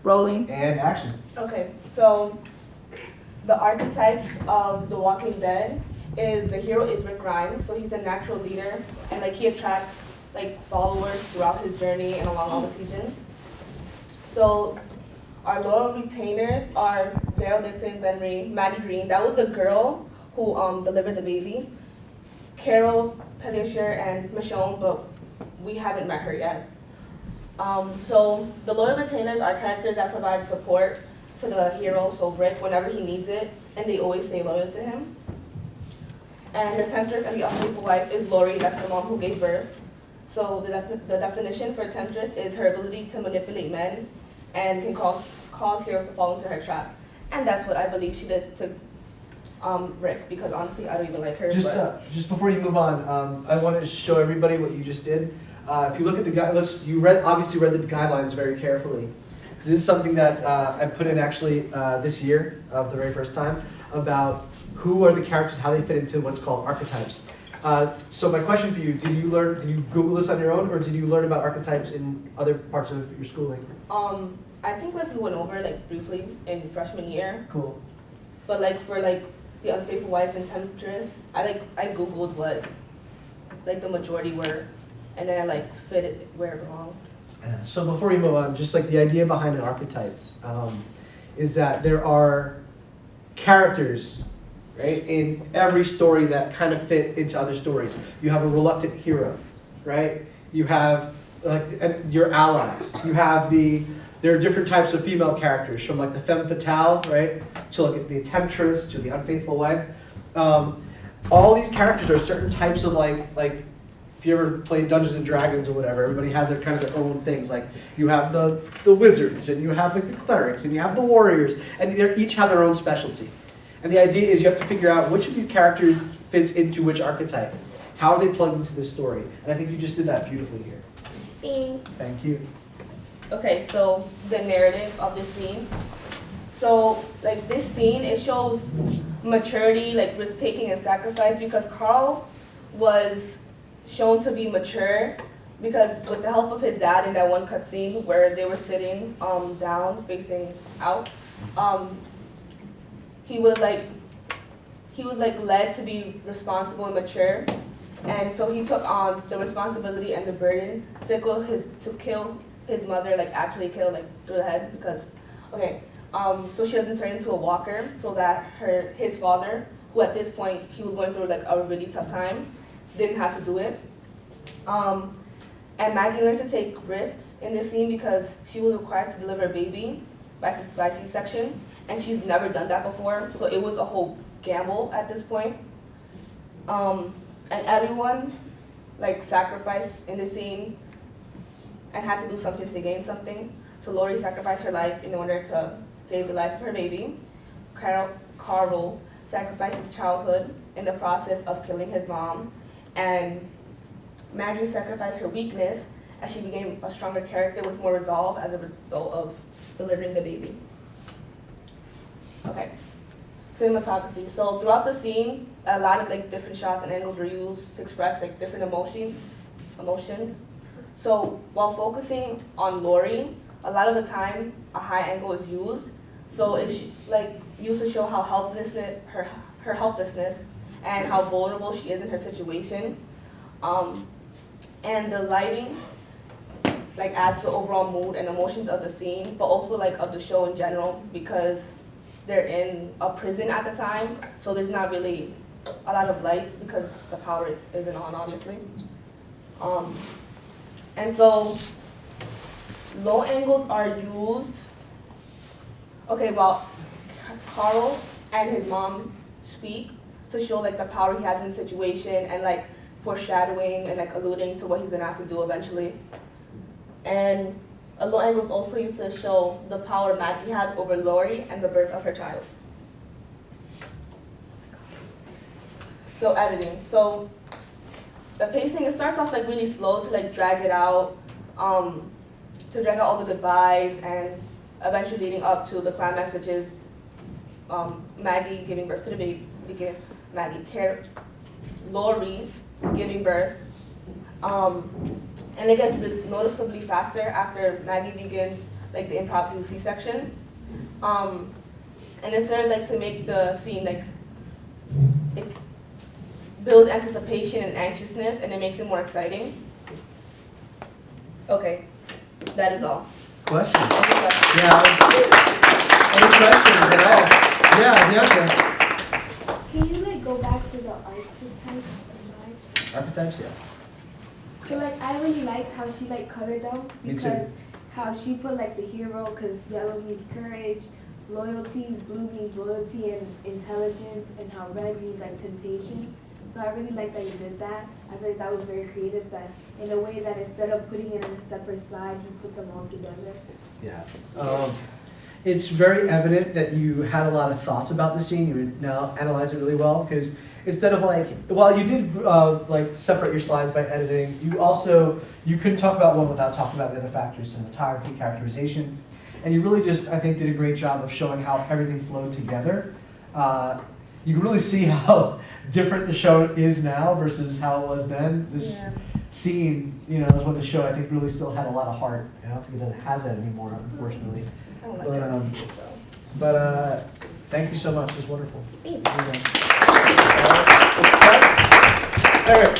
Rolling. And action. Okay, so the archetypes of The Walking Dead is the hero is Rick Grimes, so he's a natural leader, and like he attracts like followers throughout his journey and along all the seasons. So our loyal retainers are Daryl Dixon, Ben Reed, Maddie Green. That was the girl who delivered the baby. Carol Pelisher and Michonne, but we haven't met her yet. So the loyal retainers are characters that provide support to the hero, so Rick, whenever he needs it, and they always stay loyal to him. And the temptress and the unfaithful wife is Lori, that's the mom who gave birth. So the definition for temptress is her ability to manipulate men and can cause heroes to fall into her trap. And that's what I believe she did to Rick, because honestly, I don't even like her. Just before you move on, I want to show everybody what you just did. If you look at the guidelines, you obviously read the guidelines very carefully. This is something that I put in actually this year, the very first time, about who are the characters, how they fit into what's called archetypes. So my question for you, did you Google this on your own, or did you learn about archetypes in other parts of your schooling? I think like we went over like briefly in freshman year, Cool. but like for like the unfaithful wife and temptress, I Googled what like the majority were, and then I like fit it where it belonged. Yeah. So before we move on, just like the idea behind an archetype is that there are characters, right, in every story that kind of fit into other stories. You have a reluctant hero, right? You have your allies. You have there are different types of female characters, from like the femme fatale, right, to like the temptress, to the unfaithful wife. All these characters are certain types of like if you ever played Dungeons and Dragons or whatever, everybody has their kind of their own things. Like you have the wizards, and you have like the clerics, and you have the warriors, and they each have their own specialty. And the idea is you have to figure out which of these characters fits into which archetype. How are they plugged into this story? And I think you just did that beautifully here. Thanks. Thank you. Okay, so the narrative of this scene. So like this scene, it shows maturity, like risk taking and sacrifice, because Carl was shown to be mature because with the help of his dad in that one cutscene where they were sitting down facing out, he was like led to be responsible and mature, and so he took on the responsibility and the burden to kill his mother, like actually kill, like through the head, because so she doesn't turn into a walker, so that his father, who at this point he was going through like a really tough time, didn't have to do it. And Maggie learned to take risks in this scene because she was required to deliver a baby by C-section, and she's never done that before, so it was a whole gamble at this point. And everyone like sacrificed in the scene and had to do something to gain something. So Lori sacrificed her life in order to save the life of her baby. Carl sacrificed his childhood in the process of killing his mom, and Maggie sacrificed her weakness as she became a stronger character with more resolve as a result of delivering the baby. Okay, cinematography. So throughout the scene, a lot of like different shots and angles were used to express like different emotions. So while focusing on Lori, a lot of the time a high angle is used. So it's like used to show how her helplessness and how vulnerable she is in her situation. And the lighting like adds to the overall mood and emotions of the scene, but also like of the show in general, because they're in a prison at the time, so there's not really a lot of light because the power isn't on, obviously. And so low angles are used. Okay, well, Carl and his mom speak to show like the power he has in the situation and like foreshadowing and like alluding to what he's gonna have to do eventually. And a low angle is also used to show the power Maggie has over Lori and the birth of her child. So editing. So the pacing, it starts off like really slow to like drag it out, to drag out all the goodbyes, and eventually leading up to the climax, which is Maggie giving birth to the baby. Lori giving birth. And it gets noticeably faster after Maggie begins like the impromptu C-section. And it started like to make the scene like it builds anticipation and anxiousness, and it makes it more exciting. Okay, that is all. Questions? Any questions? Yeah. Any questions at all? Yeah, Bianca. Can you like go back to the archetypes aside? Archetypes, yeah. So like I really liked how she like colored them Me too. because how she put like the hero because yellow means courage, loyalty, blue means loyalty and intelligence, and how red means like temptation. So I really like that you did that. I think that was very creative. That in a way that instead of putting it in a separate slide, you put them all together. Yeah. It's very evident that you had a lot of thoughts about the scene. You would now analyze it really well because instead of like, while you did like separate your slides by editing, you couldn't talk about one without talking about the other factors, cinematography, characterization, and you really just, I think, did a great job of showing how everything flowed together. You can really see how different the show is now versus how it was then. This scene, is when the show, I think, really still had a lot of heart. I don't think it has that anymore, unfortunately. I don't like But, it. But thank you so much. It was wonderful. Thanks. All right.